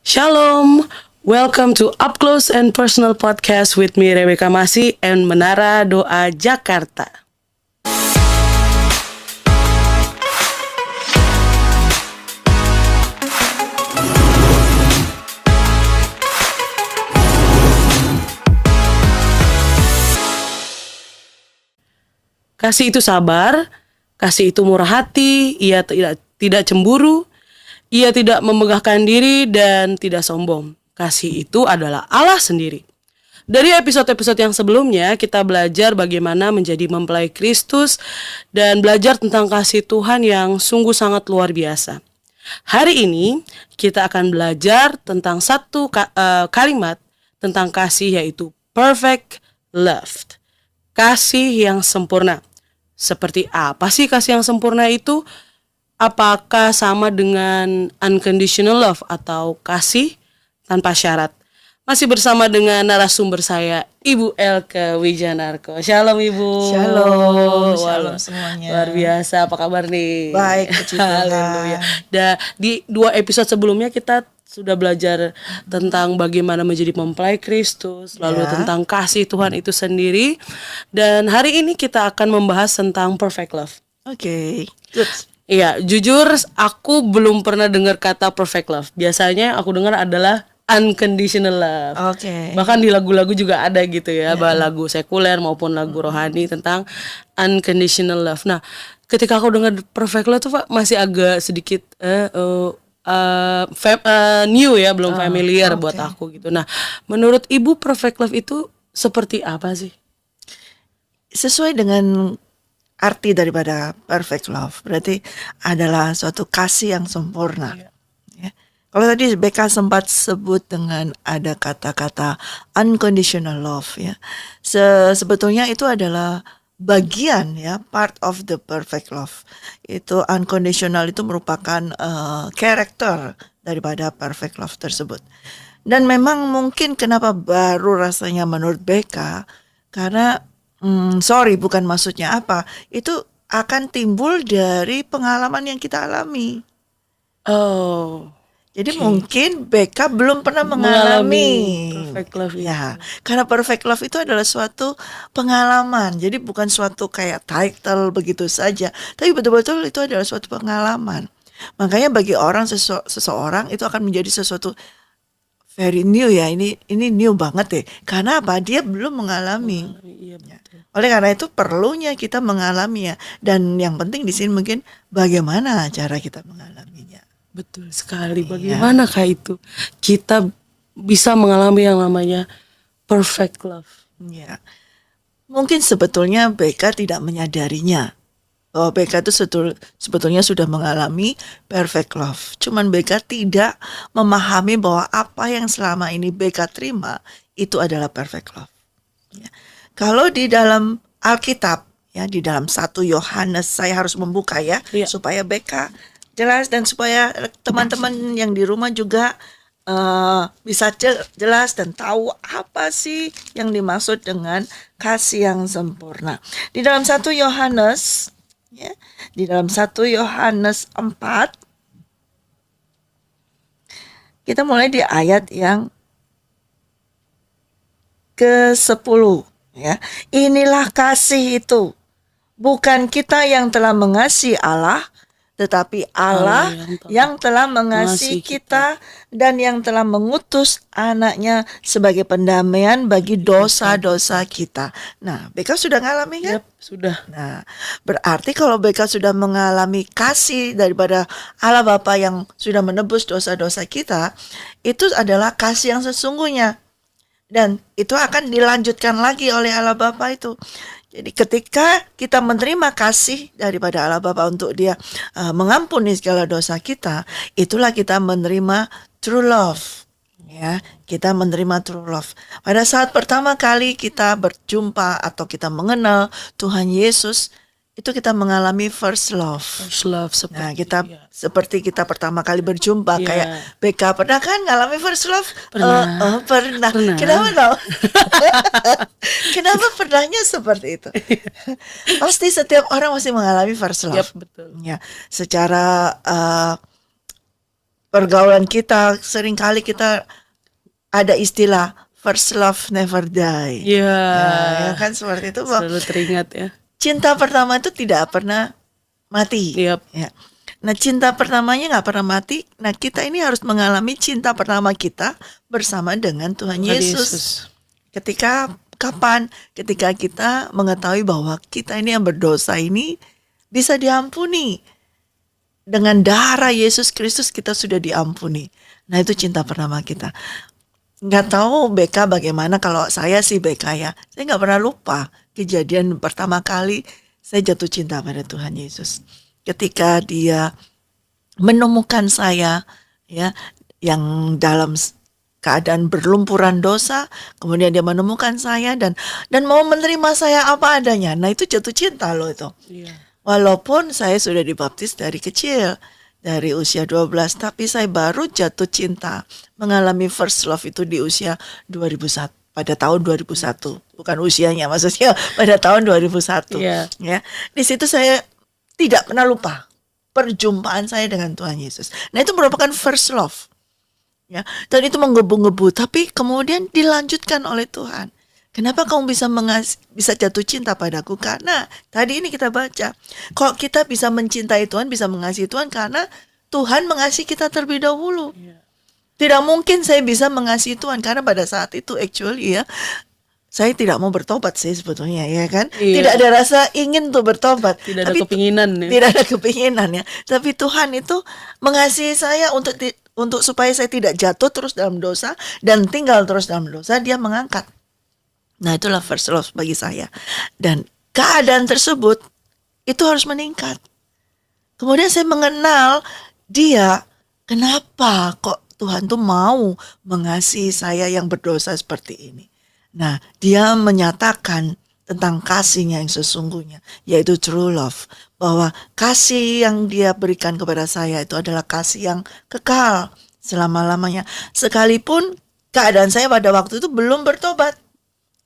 Shalom, welcome to Up Close and Personal Podcast with me Rebecca Masih and Menara Doa Jakarta. Kasih itu sabar, kasih itu murah hati, ia tidak cemburu, ia tidak memegahkan diri dan tidak sombong. Kasih itu adalah Allah sendiri. Dari episode-episode yang sebelumnya kita belajar bagaimana menjadi mempelai Kristus dan belajar tentang kasih Tuhan yang sungguh sangat luar biasa. Hari ini kita akan belajar tentang satu kalimat tentang kasih, yaitu perfect love. Kasih yang sempurna. Seperti apa sih kasih yang sempurna itu? Apakah sama dengan unconditional love atau kasih tanpa syarat? Masih bersama dengan narasumber saya, Ibu Elke Wijanarko. Shalom Ibu. Shalom semuanya. Luar biasa, apa kabar nih? Baik, puji Tuhan. Haleluya. Di 2 episode sebelumnya kita sudah belajar tentang bagaimana menjadi mempelai Kristus, lalu tentang kasih Tuhan itu sendiri. Dan hari ini kita akan membahas tentang perfect love. Oke, good. Iya, jujur aku belum pernah dengar kata perfect love. Biasanya aku dengar adalah unconditional love. Oke. Bahkan di lagu-lagu juga ada gitu ya, lagu sekuler maupun lagu rohani tentang unconditional love. Nah, ketika aku dengar perfect love tuh Pak masih agak sedikit new ya, belum familiar buat aku gitu. Nah, menurut Ibu perfect love itu seperti apa sih? Sesuai dengan arti daripada perfect love, berarti adalah suatu kasih yang sempurna. Ya. Kalau tadi Becca sempat sebut dengan ada kata-kata unconditional love, ya. Sebetulnya itu adalah bagian, ya, part of the perfect love. Itu unconditional itu merupakan karakter daripada perfect love tersebut. Dan memang mungkin kenapa baru rasanya menurut Becca, karena bukan maksudnya apa, itu akan timbul dari pengalaman yang kita alami. Jadi mungkin Becca belum pernah mengalami perfect love itu. Ya, karena perfect love itu adalah suatu pengalaman. Jadi bukan suatu kayak title begitu saja, tapi betul-betul itu adalah suatu pengalaman. Makanya bagi orang seseorang itu akan menjadi sesuatu very new, ya. Ini new banget deh. Karena apa? Dia belum mengalami. Iya, betul. Oleh karena itu perlunya kita mengalaminya. Dan yang penting di sini mungkin bagaimana cara kita mengalaminya. Betul sekali. Bagaimanakah itu kita bisa mengalami yang namanya perfect love? Ya, mungkin sebetulnya Becca tidak menyadarinya bahwa Becca itu sebetulnya sudah mengalami perfect love. Cuman Becca tidak memahami bahwa apa yang selama ini Becca terima itu adalah perfect love. Ya. Kalau di dalam Alkitab, ya, di dalam 1 Yohanes, saya harus membuka ya, supaya Becca jelas dan supaya teman-teman yang di rumah juga bisa jelas dan tahu apa sih yang dimaksud dengan kasih yang sempurna. Di dalam 1 Yohanes, ya, di dalam 1 Yohanes 4, kita mulai di ayat yang ke-10, ya. Inilah kasih itu, bukan kita yang telah mengasihi Allah, tetapi Allah yang telah mengasihi kita dan yang telah mengutus anaknya sebagai pendamaian bagi dosa-dosa kita. Nah, Becca sudah mengalami kan? Yap, sudah. Nah, berarti kalau Becca sudah mengalami kasih daripada Allah Bapa yang sudah menebus dosa-dosa kita, itu adalah kasih yang sesungguhnya. Dan itu akan dilanjutkan lagi oleh Allah Bapa itu. Jadi ketika kita menerima kasih daripada Allah Bapa untuk Dia mengampuni segala dosa kita, itulah kita menerima true love. Ya, kita menerima true love. Pada saat pertama kali kita berjumpa atau kita mengenal Tuhan Yesus, itu kita mengalami first love. First love seperti, nah, kita seperti kita pertama kali berjumpa, kayak Becca pernah kan ngalami first love? Pernah. Pernah. Kenapa tahu? Kenapa pernahnya seperti itu? Pasti setiap orang masih mengalami first love. Yep, betul. Ya, secara pergaulan kita seringkali kita ada istilah first love never die. Iya. Ya kan seperti itu. Selalu teringat ya. Cinta pertama itu tidak pernah mati. Yap. Ya. Nah, cinta pertamanya nggak pernah mati. Nah, kita ini harus mengalami cinta pertama kita bersama dengan Tuhan Yesus. Ketika kapan? Ketika kita mengetahui bahwa kita ini yang berdosa ini bisa diampuni. Dengan darah Yesus Kristus kita sudah diampuni. Nah, itu cinta pertama kita. Nggak tahu BK bagaimana, kalau saya sih BK ya. Saya nggak pernah lupa kejadian pertama kali saya jatuh cinta pada Tuhan Yesus. Ketika dia menemukan saya ya yang dalam keadaan berlumpuran dosa, kemudian dia menemukan saya dan mau menerima saya apa adanya. Nah, itu jatuh cinta loh itu. Iya. Walaupun saya sudah dibaptis dari kecil, dari usia 12, tapi saya baru jatuh cinta, mengalami first love itu di usia 2001, pada tahun 2001. Bukan usianya, maksudnya pada tahun 2001. Iya. Ya. Di situ saya tidak pernah lupa perjumpaan saya dengan Tuhan Yesus. Nah, itu merupakan first love. Ya, dan itu menggebu-gebu, tapi kemudian dilanjutkan oleh Tuhan. Kenapa kamu bisa jatuh cinta padaku? Karena tadi ini kita baca, kok kita bisa mencintai Tuhan, bisa mengasihi Tuhan karena Tuhan mengasihi kita terlebih dahulu. Tidak mungkin saya bisa mengasihi Tuhan karena pada saat itu actually ya, saya tidak mau bertobat sih sebetulnya ya kan. Iya. Tidak ada rasa ingin untuk bertobat. Tidak ada kepinginan ya. Tidak ada kepinginan ya. Tapi Tuhan itu mengasihi saya untuk supaya saya tidak jatuh terus dalam dosa dan tinggal terus dalam dosa, dia mengangkat. Nah, itulah first love bagi saya. Dan keadaan tersebut itu harus meningkat. Kemudian saya mengenal dia, kenapa kok Tuhan tuh mau mengasihi saya yang berdosa seperti ini. Nah, dia menyatakan tentang kasihnya yang sesungguhnya, yaitu true love. Bahwa kasih yang dia berikan kepada saya itu adalah kasih yang kekal selama-lamanya. Sekalipun keadaan saya pada waktu itu belum bertobat.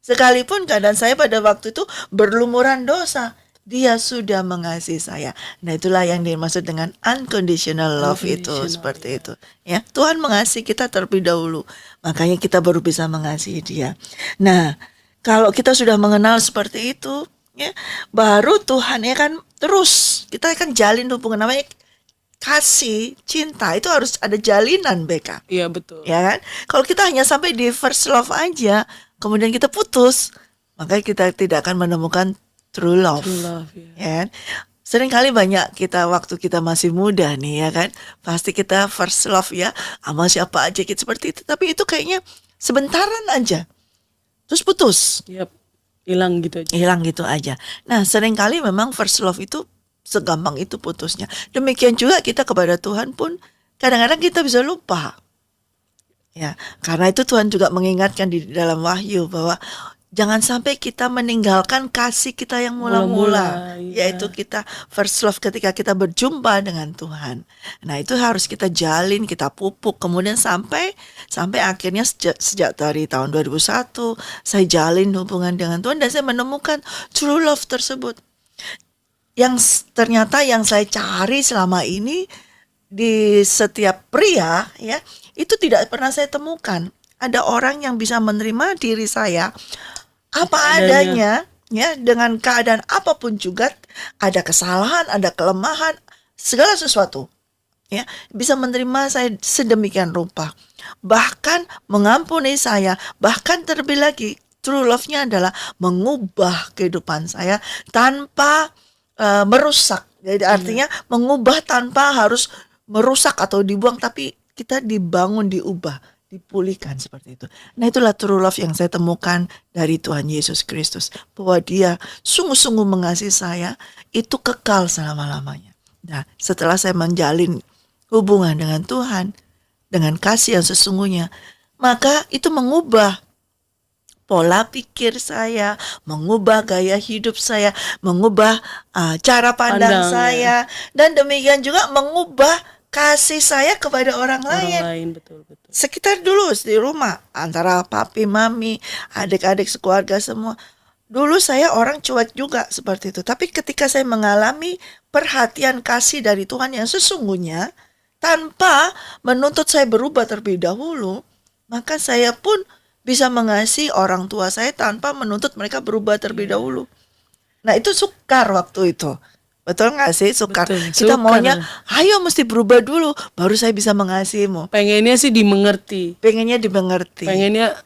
Sekalipun keadaan saya pada waktu itu berlumuran dosa, dia sudah mengasihi saya. Nah, itulah yang dimaksud dengan unconditional love itu, seperti itu. Ya, Tuhan mengasihi kita terlebih dahulu, makanya kita baru bisa mengasihi dia. Nah, kalau kita sudah mengenal seperti itu, ya, baru Tuhan ya kan terus kita akan jalin hubungan, namanya kasih, cinta itu harus ada jalinan, BK. Iya, betul. Ya kan? Kalau kita hanya sampai di first love aja, kemudian kita putus, maka kita tidak akan menemukan true love. True love, ya. Ya kan? Seringkali banyak kita waktu kita masih muda nih ya kan, pasti kita first love ya, sama siapa aja kita seperti itu. Tapi itu kayaknya sebentaran aja, terus putus. Yap. Hilang gitu aja. Hilang gitu aja. Nah, seringkali memang first love itu segampang itu putusnya. Demikian juga kita kepada Tuhan pun kadang-kadang kita bisa lupa. Ya, karena itu Tuhan juga mengingatkan di dalam Wahyu bahwa jangan sampai kita meninggalkan kasih kita yang mula-mula, iya. yaitu kita first love ketika kita berjumpa dengan Tuhan. Nah, itu harus kita jalin, kita pupuk, kemudian sampai akhirnya sejak dari tahun 2001 saya jalin hubungan dengan Tuhan dan saya menemukan true love tersebut. Yang ternyata yang saya cari selama ini di setiap pria ya, itu tidak pernah saya temukan. Ada orang yang bisa menerima diri saya apa adanya ya, dengan keadaan apapun juga, ada kesalahan, ada kelemahan, segala sesuatu. Ya, bisa menerima saya sedemikian rupa. Bahkan mengampuni saya, bahkan terlebih lagi true love-nya adalah mengubah kehidupan saya tanpa merusak. Jadi artinya mengubah tanpa harus merusak atau dibuang, tapi kita dibangun, diubah, dipulihkan seperti itu. Nah, itulah true love yang saya temukan dari Tuhan Yesus Kristus, bahwa dia sungguh-sungguh mengasihi saya, itu kekal selama-lamanya. Nah, setelah saya menjalin hubungan dengan Tuhan, dengan kasih yang sesungguhnya, maka itu mengubah pola pikir saya, mengubah gaya hidup saya, mengubah cara pandang saya, dan demikian juga mengubah kasih saya kepada orang lain. Betul. Sekitar dulu di rumah, antara papi, mami, adik-adik sekeluarga semua. Dulu saya orang cuek juga seperti itu. Tapi ketika saya mengalami perhatian kasih dari Tuhan yang sesungguhnya, tanpa menuntut saya berubah terlebih dahulu, maka saya pun bisa mengasihi orang tua saya tanpa menuntut mereka berubah terlebih dahulu. Nah itu sukar waktu itu. Betul nggak sih? Sukar. Betul, Kita sukar. maunya, ayo mesti berubah dulu, baru saya bisa mengasihimu. Pengennya sih dimengerti. Pengennya dimengerti. Pengennya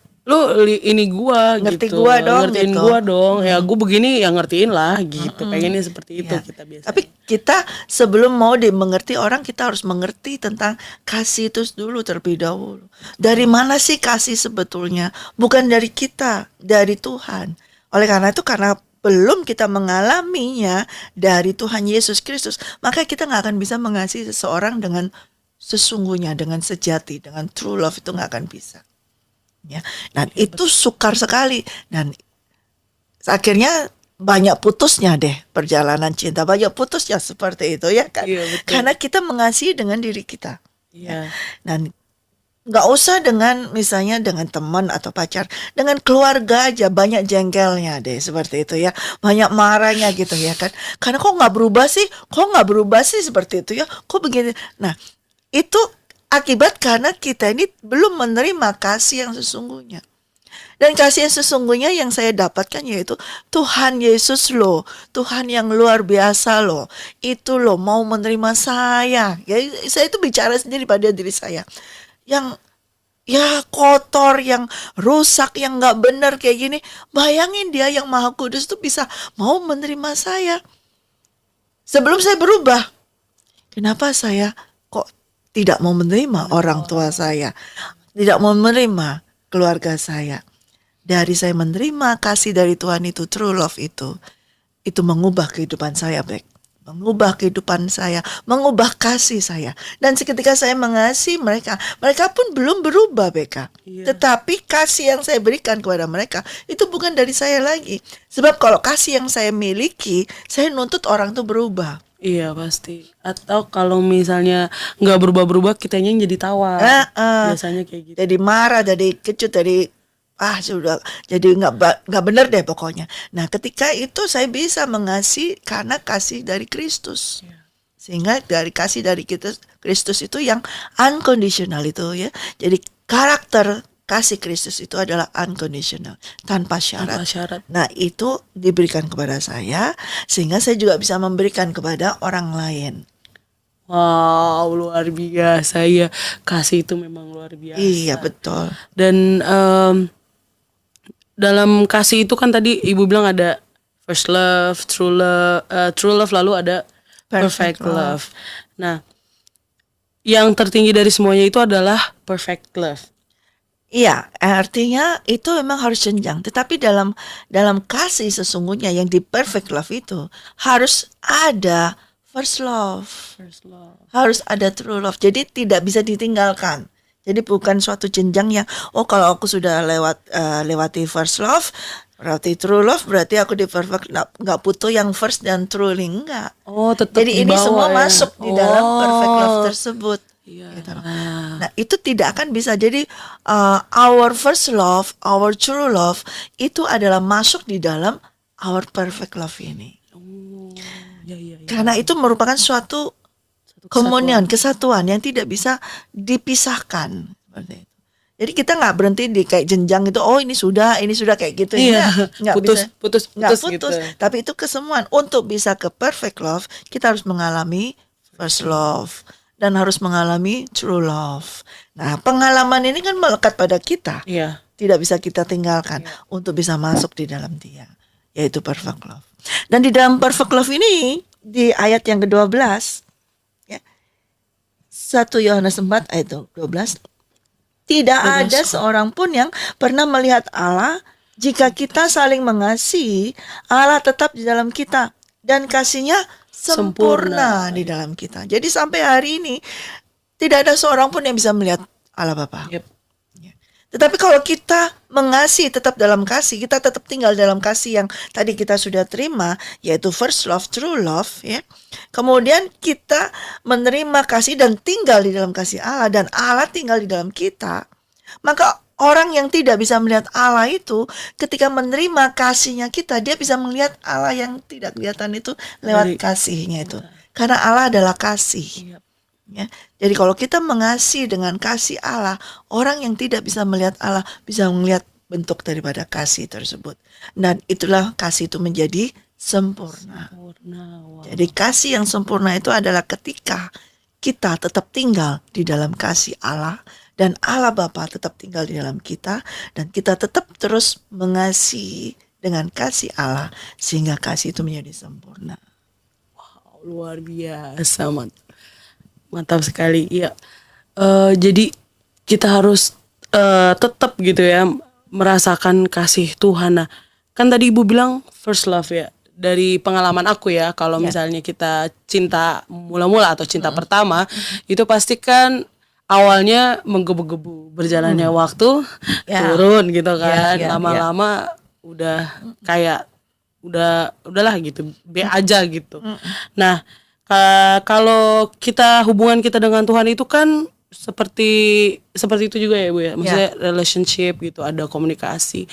ini gua Ngerti gitu. gua dong, Ngertiin gitu. gua dong. Ya gua begini ya ngertiin lah gitu. Pengennya seperti itu Ya. kita biasa. Tapi kita sebelum mau dimengerti orang, kita harus mengerti tentang kasih itu dulu terlebih dahulu. Dari mana sih kasih sebetulnya? Bukan dari kita, dari Tuhan. Oleh karena itu, karena belum kita mengalaminya dari Tuhan Yesus Kristus, maka kita nggak akan bisa mengasihi seseorang dengan sesungguhnya, dengan sejati, dengan true love, itu nggak akan bisa. Ya, dan itu sukar sekali, dan akhirnya banyak putusnya deh perjalanan cinta, banyak putusnya seperti itu ya kan? Iya, betul. Karena kita mengasihi dengan diri kita. Iya. Dan nggak usah dengan misalnya dengan teman atau pacar, dengan keluarga aja banyak jengkelnya deh seperti itu ya, banyak marahnya gitu ya kan, karena kok nggak berubah sih seperti itu ya, kok begini. Nah itu akibat karena kita ini belum menerima kasih yang sesungguhnya. Dan kasih yang sesungguhnya yang saya dapatkan yaitu Tuhan Yesus loh, Tuhan yang luar biasa loh, itu loh mau menerima saya. Ya, saya itu bicara sendiri pada diri saya, yang ya kotor, yang rusak, yang nggak benar kayak gini. Bayangin dia yang Maha Kudus tuh bisa mau menerima saya. Sebelum saya berubah, kenapa saya kok tidak mau menerima orang tua saya, tidak mau menerima keluarga saya? Dari saya menerima kasih dari Tuhan itu, true love itu mengubah kehidupan saya, Bek. Mengubah kehidupan saya, mengubah kasih saya. Dan seketika saya mengasihi mereka, mereka pun belum berubah, Beka. Iya. Tetapi kasih yang saya berikan kepada mereka, itu bukan dari saya lagi. Sebab kalau kasih yang saya miliki, saya nuntut orang itu berubah. Iya pasti. Atau kalau misalnya nggak berubah-berubah, kitanya yang jadi tawar. Biasanya kayak gitu. Jadi marah, jadi kecut, jadi sudah jadi nggak benar deh pokoknya. Nah ketika itu saya bisa mengasihi karena kasih dari Kristus. Sehingga dari kasih dari Kristus itu yang unconditional itu ya. Jadi karakter kasih Kristus itu adalah unconditional, tanpa syarat. Tanpa syarat. Nah itu diberikan kepada saya, sehingga saya juga bisa memberikan kepada orang lain. Wow, luar biasa ya. Kasih itu memang luar biasa. Iya betul. Dan dalam kasih itu kan tadi Ibu bilang ada first love, true love, lalu ada perfect love. Nah, yang tertinggi dari semuanya itu adalah perfect love. Iya, artinya itu memang harus jenjang. Tetapi dalam kasih sesungguhnya yang di perfect love itu harus ada first love, harus ada true love. Jadi tidak bisa ditinggalkan. Jadi bukan suatu jenjang yang kalau aku sudah lewati first love, berarti true love, berarti aku di perfect, nggak butuh yang first dan true, enggak. Oh, tetap Jadi ini dibawa semua ya. masuk di dalam perfect love tersebut. Iya. Gitu loh. Nah itu tidak akan bisa. Jadi our first love, our true love itu adalah masuk di dalam our perfect love ini. Iya. Karena itu merupakan suatu komunion, kesatuan yang tidak bisa dipisahkan. Seperti itu. Jadi kita nggak berhenti di kayak jenjang itu. Oh ini sudah kayak gitu. Iya. Nggak putus putus. gitu. Tapi itu kesemuan. Untuk bisa ke perfect love, kita harus mengalami first love dan harus mengalami true love. Nah pengalaman ini kan melekat pada kita. Iya. Tidak bisa kita tinggalkan untuk bisa masuk di dalam dia, yaitu perfect love. Dan di dalam perfect love ini di ayat yang ke-12 ya, 1 Yohanes 4 ayat 12, tidak ada seorang pun yang pernah melihat Allah. Jika kita saling mengasihi, Allah tetap di dalam kita dan kasihnya sempurna di dalam kita. Jadi sampai hari ini tidak ada seorang pun yang bisa melihat Allah Bapa. Yep. Tetapi kalau kita mengasihi tetap dalam kasih, kita tetap tinggal dalam kasih yang tadi kita sudah terima, yaitu first love, true love, ya. Kemudian kita menerima kasih dan tinggal di dalam kasih Allah, dan Allah tinggal di dalam kita. Maka orang yang tidak bisa melihat Allah itu, ketika menerima kasihnya kita, dia bisa melihat Allah yang tidak kelihatan itu lewat kasihnya itu. Karena Allah adalah kasih. Ya. Jadi kalau kita mengasihi dengan kasih Allah, orang yang tidak bisa melihat Allah bisa melihat bentuk daripada kasih tersebut. Dan itulah kasih itu menjadi sempurna. Sempurna. Wow. Jadi kasih yang sempurna itu adalah ketika kita tetap tinggal di dalam kasih Allah dan Allah Bapa tetap tinggal di dalam kita dan kita tetap terus mengasihi dengan kasih Allah sehingga kasih itu menjadi sempurna. Luar biasa, mantap sekali. Iya. Jadi kita harus tetap gitu ya merasakan kasih Tuhan. Nah, kan tadi Ibu bilang first love ya. Dari pengalaman aku ya, kalau misalnya kita cinta mula-mula atau cinta pertama, itu pasti kan awalnya menggebu-gebu, berjalannya waktu turun gitu kan. Lama-lama udah kayak udahlah gitu, be aja gitu. Nah, kalau hubungan kita dengan Tuhan itu kan seperti itu juga ya Bu ya. Maksudnya relationship gitu, ada komunikasi.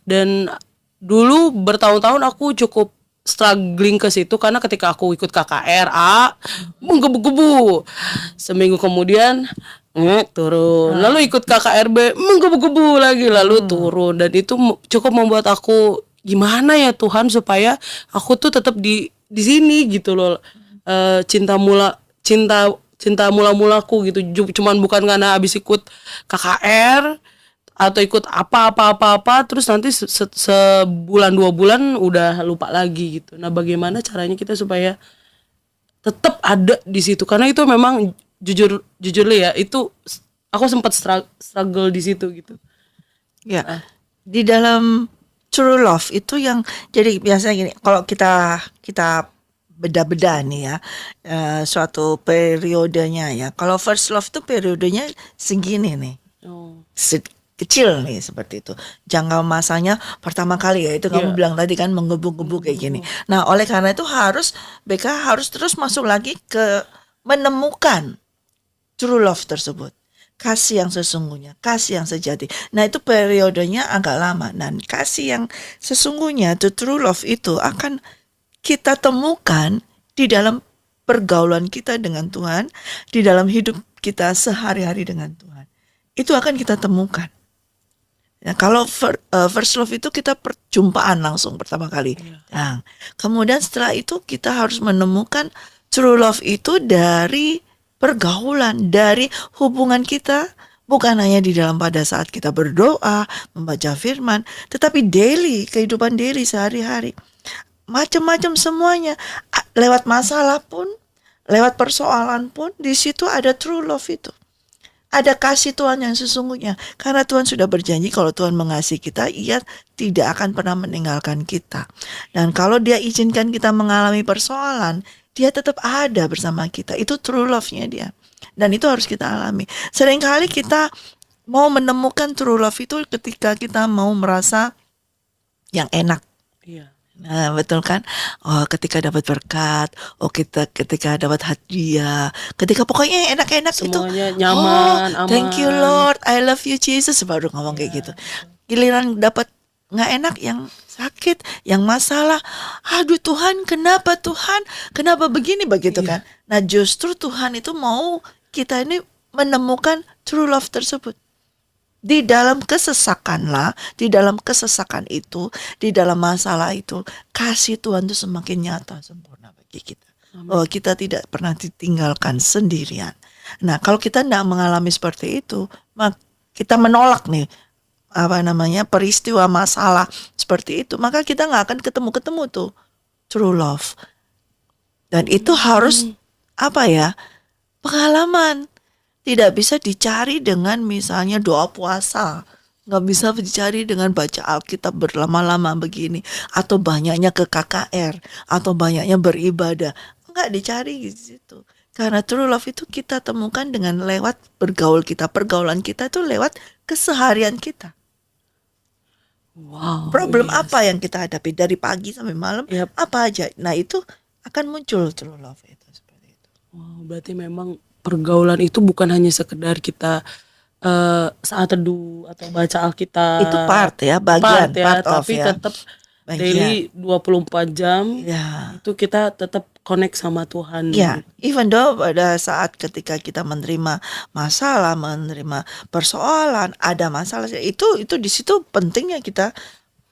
Dan dulu bertahun-tahun aku cukup struggling ke situ karena ketika aku ikut KKR menggebu-gebu. Seminggu kemudian turun. Lalu ikut KKRB menggebu-gebu lagi lalu turun dan itu cukup membuat aku gimana ya Tuhan supaya aku tuh tetap di sini gitu loh. Cinta mula-mulaku gitu. Cuman bukan karena habis ikut KKR atau ikut apa terus nanti sebulan 2 bulan udah lupa lagi gitu. Nah, bagaimana caranya kita supaya tetap ada di situ karena itu memang jujur ya itu aku sempat struggle di situ gitu. Ya. Di dalam true love itu yang jadi biasanya gini, kalau kita beda-beda nih ya, suatu periodenya ya. Kalau first love tuh periodenya segini nih. Kecil nih seperti itu. Jangka masanya pertama kali ya itu kamu bilang tadi kan menggebu-gebu kayak gini. Nah, oleh karena itu BK harus terus masuk lagi ke menemukan true love tersebut. Kasih yang sesungguhnya, kasih yang sejati. Nah, itu periodenya agak lama. Dan kasih yang sesungguhnya, the true love itu akan kita temukan di dalam pergaulan kita dengan Tuhan, di dalam hidup kita sehari-hari dengan Tuhan. Itu akan kita temukan. Ya, kalau first love itu kita perjumpaan langsung pertama kali. Nah, kemudian setelah itu kita harus menemukan true love itu dari pergaulan, dari hubungan kita, bukan hanya di dalam pada saat kita berdoa, membaca firman, tetapi daily, kehidupan daily sehari-hari. Macam-macam semuanya. Lewat masalah pun, lewat persoalan pun, di situ ada true love itu. Ada kasih Tuhan yang sesungguhnya. Karena Tuhan sudah berjanji kalau Tuhan mengasihi kita, Ia tidak akan pernah meninggalkan kita. Dan kalau Dia izinkan kita mengalami persoalan, Dia tetap ada bersama kita. Itu true love-nya Dia. Dan itu harus kita alami. Seringkali kita mau menemukan true love itu ketika kita mau merasa yang enak. Iya. Nah, betul kan? Oh, ketika dapat berkat, kita ketika dapat hadiah, ketika pokoknya enak-enak itu. Semuanya nyaman, aman. Thank you Lord, I love you Jesus, baru ngomong kayak gitu. Giliran dapat nggak enak, yang sakit, yang masalah, aduh Tuhan, kenapa begini begitu kan? Nah, justru Tuhan itu mau kita ini menemukan true love tersebut. Di dalam kesesakanlah, di dalam kesesakan itu, di dalam masalah itu, kasih Tuhan itu semakin nyata, sempurna bagi kita. Bahwa kita tidak pernah ditinggalkan sendirian. Nah, kalau kita tidak mengalami seperti itu, maka kita menolak nih, peristiwa masalah seperti itu, maka kita nggak akan ketemu tuh true love. Dan itu harus pengalaman. Tidak bisa dicari dengan misalnya doa puasa. Nggak bisa dicari dengan baca Alkitab berlama-lama begini. Atau banyaknya ke KKR. Atau banyaknya beribadah. Nggak dicari gitu. Karena true love itu kita temukan dengan lewat bergaul kita. Pergaulan kita itu lewat keseharian kita. Wow. Problem apa yang kita hadapi dari pagi sampai malam. Apa aja. Nah, itu akan muncul true love itu. Seperti itu. Wow, berarti memang pergaulan itu bukan hanya sekedar kita saat teduh atau baca Alkitab. Itu part ya, bagian part of tapi ya. tetap bagian. daily 24 jam Ya. itu kita tetap connect sama Tuhan. Ya, even though pada saat ketika kita menerima masalah, menerima persoalan, ada masalah, itu di situ pentingnya kita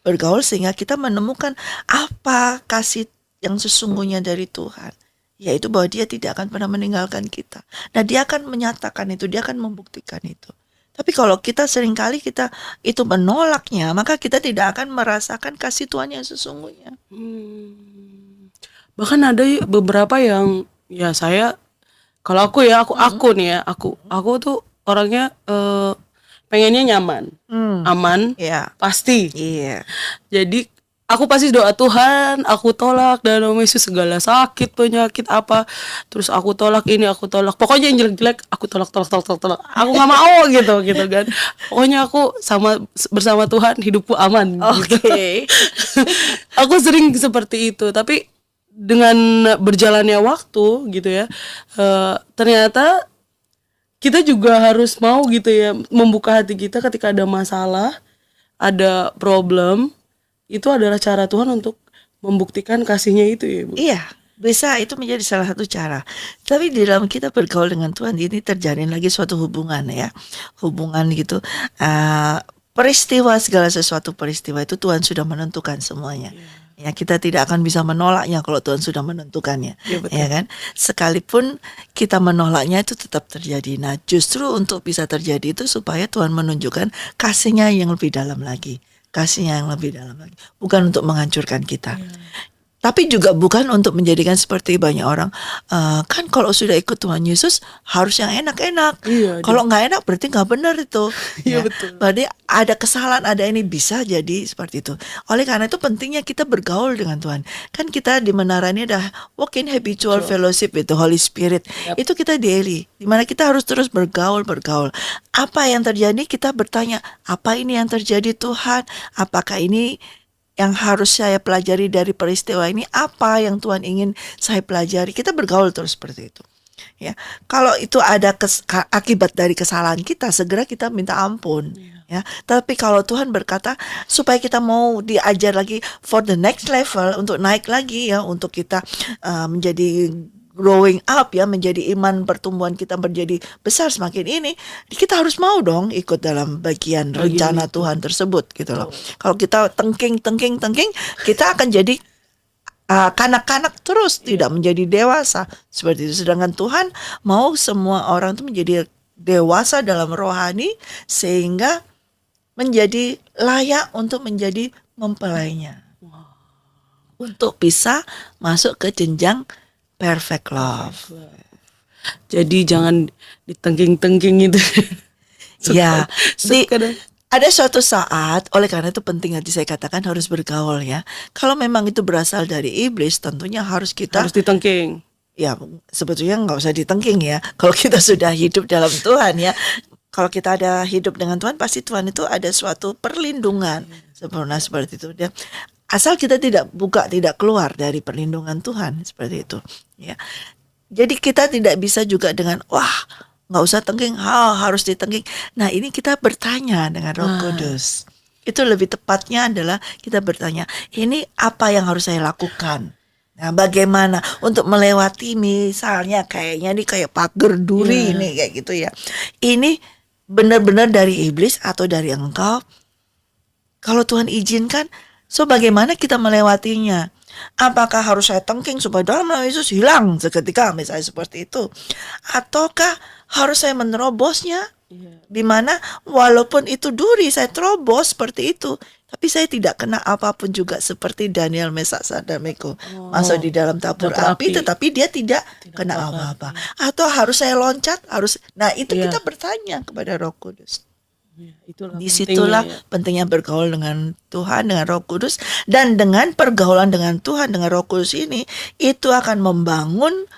bergaul sehingga kita menemukan apa kasih yang sesungguhnya dari Tuhan. Yaitu bahwa dia tidak akan pernah meninggalkan kita. Nah, dia akan menyatakan itu, dia akan membuktikan itu. Tapi kalau kita seringkali kita itu menolaknya, maka kita tidak akan merasakan kasih Tuhan yang sesungguhnya. Bahkan ada beberapa yang ya saya, kalau aku ya aku nih ya aku tuh orangnya pengennya nyaman, aman, Ya, pasti. iya. Jadi aku pasti doa Tuhan, aku tolak dalam nama Yesus segala sakit, penyakit apa. Terus aku tolak ini, aku tolak. Pokoknya yang jelek-jelek aku tolak. Aku nggak mau gitu kan. Pokoknya aku bersama Tuhan hidupku aman gitu. Oke. Aku sering seperti itu, tapi dengan berjalannya waktu gitu ya, ternyata kita juga harus mau gitu ya membuka hati kita ketika ada masalah, ada problem. Itu adalah cara Tuhan untuk membuktikan kasihnya itu ya, Bu. Iya, bisa itu menjadi salah satu cara. Tapi di dalam kita bergaul dengan Tuhan ini terjalin lagi suatu hubungan ya. Hubungan gitu. Peristiwa, segala sesuatu peristiwa itu Tuhan sudah menentukan semuanya. Ya, kita tidak akan bisa menolaknya kalau Tuhan sudah menentukannya. Iya, betul. Ya kan? Sekalipun kita menolaknya itu tetap terjadi. Nah, justru untuk bisa terjadi itu supaya Tuhan menunjukkan kasihnya yang lebih dalam lagi. Kasihnya yang lebih dalam lagi. Bukan untuk menghancurkan kita. Tapi juga bukan untuk menjadikan seperti banyak orang. Kan kalau sudah ikut Tuhan Yesus harus yang enak-enak. Iya, Kalau nggak enak berarti nggak benar itu. Iya, betul. Berarti ada kesalahan, ada ini, bisa jadi seperti itu. Oleh karena itu pentingnya kita bergaul dengan Tuhan. Kan kita di menara ini ada walk in habitual fellowship with the Holy Spirit. Itu kita daily. Dimana kita harus terus bergaul. Apa yang terjadi kita bertanya, apa ini yang terjadi Tuhan? Apakah ini yang harus saya pelajari dari peristiwa ini, apa yang Tuhan ingin saya pelajari? Kita bergaul terus seperti itu. Ya, kalau itu ada akibat dari kesalahan kita, segera kita minta ampun. Ya, tapi kalau Tuhan berkata supaya kita mau diajar lagi for the next level, untuk naik lagi ya, untuk kita menjadi growing up ya, menjadi iman pertumbuhan kita menjadi besar semakin ini, kita harus mau dong ikut dalam bagian rencana Tuhan tersebut gitu loh. Kalau kita tengking, kita akan jadi kanak-kanak terus, tidak menjadi dewasa seperti itu. Sedangkan Tuhan mau semua orang itu menjadi dewasa dalam rohani sehingga menjadi layak untuk menjadi mempelainya, untuk bisa masuk ke jenjang perfect love. Jadi jangan ditengking-tengking itu. Ya, Sekadar. ada suatu saat, oleh karena itu penting tadi saya katakan harus bergaul ya. Kalau memang itu berasal dari iblis, tentunya harus kita Harus ditengking. ya sebetulnya nggak usah ditengking ya. Kalau kita sudah hidup dalam Tuhan ya, kalau kita ada hidup dengan Tuhan, pasti Tuhan itu ada suatu perlindungan sempurna seperti itu. Dan asal kita tidak keluar dari perlindungan Tuhan seperti itu. Ya, jadi kita tidak bisa juga dengan nggak usah tengking, harus ditengking. Nah, ini kita bertanya dengan Roh Kudus. Itu lebih tepatnya adalah kita bertanya, ini apa yang harus saya lakukan? Nah, bagaimana untuk melewati misalnya kayaknya nih kayak pagar duri nih kayak gitu ya. Ini benar-benar dari iblis atau dari engkau? Kalau Tuhan izinkan, so bagaimana kita melewatinya? Apakah harus saya tengking supaya dalam nama Yesus hilang seketika misalnya seperti itu? Ataukah harus saya menerobosnya? Di mana walaupun itu duri saya terobos seperti itu, tapi saya tidak kena apapun juga seperti Daniel, Mesak, Sadameko masuk di dalam tabur api, tetapi dia tidak kena apa-apa. Atau harus saya loncat, nah itu kita bertanya kepada Roh Kudus. Disitulah pentingnya bergaul dengan Tuhan, dengan Roh Kudus, dan dengan pergaulan dengan Tuhan, dengan Roh Kudus ini, itu akan membangun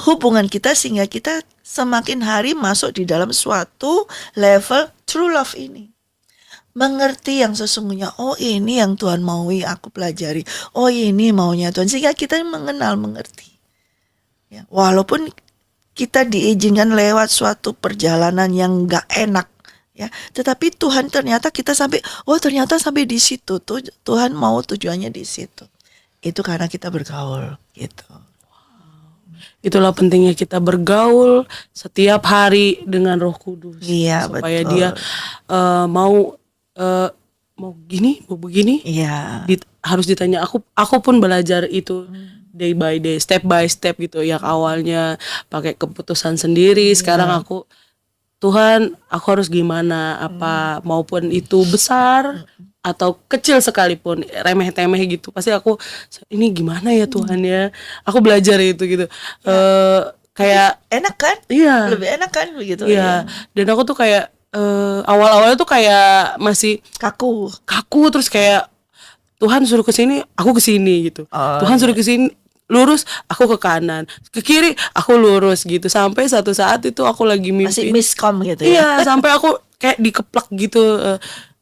hubungan kita sehingga kita semakin hari masuk di dalam suatu level true love ini. Mengerti yang sesungguhnya, ini yang Tuhan maui aku pelajari, ini maunya Tuhan, sehingga kita mengerti. Ya, walaupun kita diizinkan lewat suatu perjalanan yang gak enak, ya. Tetapi Tuhan ternyata kita sampai, oh ternyata sampai di situ tuh Tuhan mau tujuannya di situ. Itu karena kita bergaul gitu. Itulah pentingnya kita bergaul setiap hari dengan Roh Kudus, Iya, supaya betul. dia mau mau gini, mau begini. Iya. Harus ditanya. Aku pun belajar itu day by day, step by step gitu. Yang awalnya pakai keputusan sendiri, sekarang Tuhan, aku harus gimana, apa maupun itu besar atau kecil sekalipun, remeh-temeh gitu, pasti aku ini gimana ya Tuhan ya. Aku belajar itu gitu. Kayak Enak kan? iya, Lebih enak kan begitu iya. ya. Dan aku tuh kayak awal-awalnya tuh kayak masih Kaku. kaku, terus kayak Tuhan suruh ke sini, aku ke sini gitu. Oh, Tuhan suruh ke sini lurus, aku ke kanan, ke kiri, aku lurus gitu. Sampai satu saat itu aku lagi Masih mimpi. miskom gitu ya. Iya, sampai aku kayak dikeplak gitu.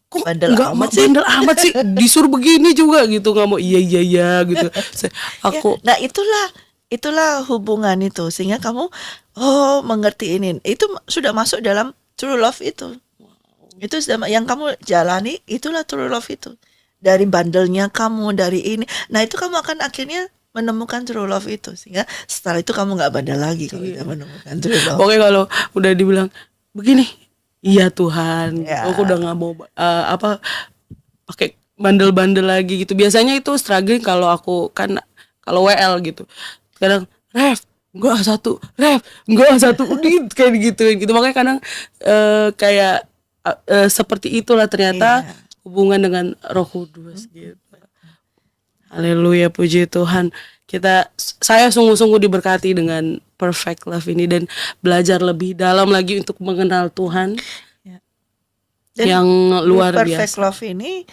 Kok Bandel nggak amat sih. bandel amat sih, disuruh begini juga gitu, nggak mau iya iya iya gitu. Ya, Aku nah itulah hubungan itu sehingga kamu mengerti ini. Itu sudah masuk dalam true love itu. Itu sudah yang kamu jalani, itulah true love itu. Dari bandelnya kamu, dari ini. Nah, itu kamu akan akhirnya menemukan true love itu. Sehingga setelah itu kamu nggak bandel lagi kalau udah menemukan true love. pokoknya kalau udah dibilang begini, iya Tuhan, Ya. aku udah nggak mau pakai bandel-bandel lagi gitu. Biasanya itu struggling kalau aku kan, kalau WL gitu. Kadang enggak satu, enggak satu, kayak gituin gitu. Makanya kadang kayak seperti itulah ternyata Iya. hubungan dengan Roh Kudus gitu. Haleluya, puji Tuhan. Saya sungguh-sungguh diberkati dengan perfect love ini dan belajar lebih dalam lagi untuk mengenal Tuhan Ya. Dan yang luar perfect biasa. love ini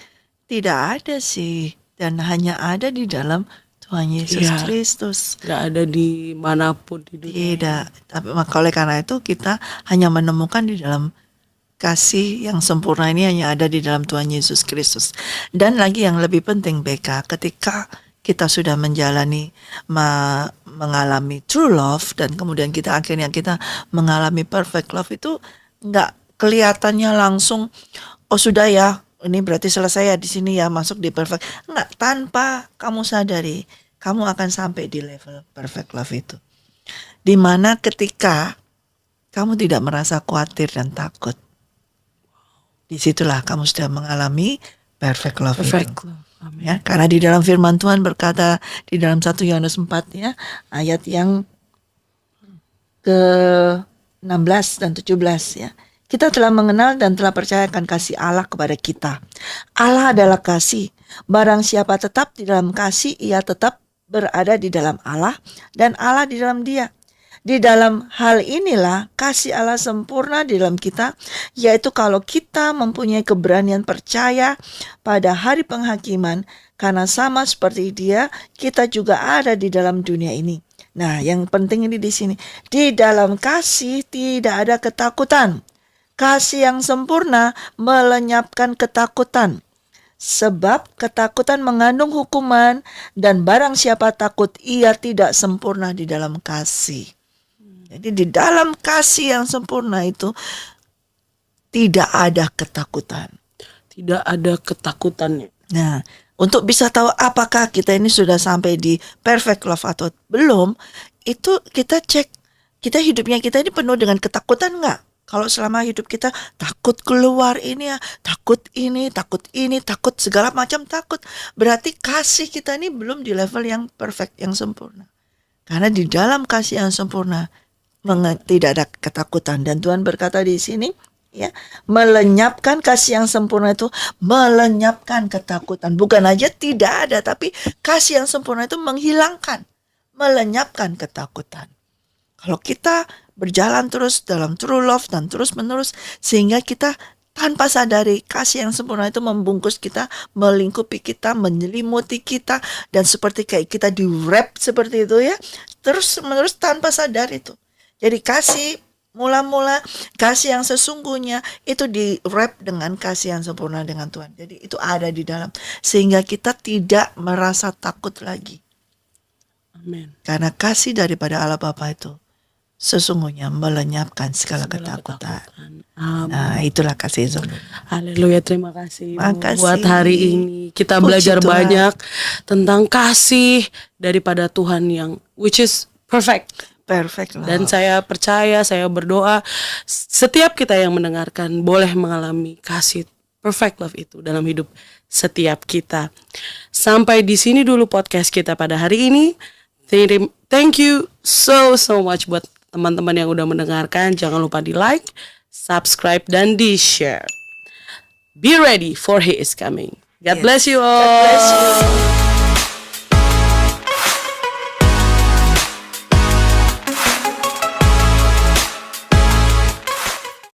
tidak ada sih dan hanya ada di dalam Tuhan Yesus Iya. Kristus. Gak ada di manapun di dunia. Tidak, tapi maka oleh karena itu kita hanya menemukan di dalam kasih yang sempurna ini hanya ada di dalam Tuhan Yesus Kristus. Dan lagi yang lebih penting BK, ketika kita sudah menjalani mengalami true love dan kemudian akhirnya kita mengalami perfect love itu nggak kelihatannya langsung oh sudah ya ini berarti selesai ya di sini ya masuk di perfect. Nggak, tanpa kamu sadari kamu akan sampai di level perfect love itu. Dimana ketika kamu tidak merasa khawatir dan takut. Disitulah kamu sudah mengalami perfect love Perfect itu. love. Amin. Ya, karena di dalam firman Tuhan berkata di dalam 1 Yohanes 4 ya, ayat yang ke-16 dan 17 ya. Kita telah mengenal dan telah percayakan kasih Allah kepada kita. Allah adalah kasih. Barang siapa tetap di dalam kasih, ia tetap berada di dalam Allah dan Allah di dalam dia. Di dalam hal inilah kasih Allah sempurna di dalam kita, yaitu kalau kita mempunyai keberanian percaya pada hari penghakiman, karena sama seperti Dia, kita juga ada di dalam dunia ini. Nah, yang penting ini di sini, di dalam kasih tidak ada ketakutan. Kasih yang sempurna melenyapkan ketakutan. Sebab ketakutan mengandung hukuman, dan barang siapa takut, ia tidak sempurna di dalam kasih. Jadi di dalam kasih yang sempurna itu tidak ada ketakutan. Tidak ada ketakutannya. Nah, untuk bisa tahu apakah kita ini sudah sampai di perfect love atau belum, itu kita cek kita hidupnya kita ini penuh dengan ketakutan nggak? Kalau selama hidup kita takut keluar ini ya, takut ini, takut segala macam takut, berarti kasih kita ini belum di level yang perfect, yang sempurna. Karena di dalam kasih yang sempurna tidak ada ketakutan, dan Tuhan berkata di sini ya, melenyapkan kasih yang sempurna itu melenyapkan ketakutan. Bukan aja tidak ada, tapi kasih yang sempurna itu menghilangkan, melenyapkan ketakutan. Kalau kita berjalan terus dalam true love dan terus menerus, sehingga kita tanpa sadari kasih yang sempurna itu membungkus kita, melingkupi kita, menyelimuti kita, dan seperti kayak kita di wrap seperti itu ya, terus menerus tanpa sadar itu. Jadi kasih mula-mula, kasih yang sesungguhnya itu di wrap dengan kasih yang sempurna dengan Tuhan. Jadi itu ada di dalam, sehingga kita tidak merasa takut lagi. Amin. Karena kasih daripada Allah Bapa itu sesungguhnya melenyapkan segala ketakutan. Amin. Nah, itulah kasih Zombie. Haleluya, terima kasih Bu, Makasih. buat hari ini. Kita Puji belajar Tuhan. banyak tentang kasih daripada Tuhan yang which is perfect. Perfect love. Dan saya percaya, saya berdoa setiap kita yang mendengarkan boleh mengalami kasih perfect love itu dalam hidup setiap kita. Sampai di sini dulu podcast kita pada hari ini. Thank you so much buat teman-teman yang udah mendengarkan. Jangan lupa di like, subscribe, dan di share. Be ready for He is coming. God bless you all. God bless you.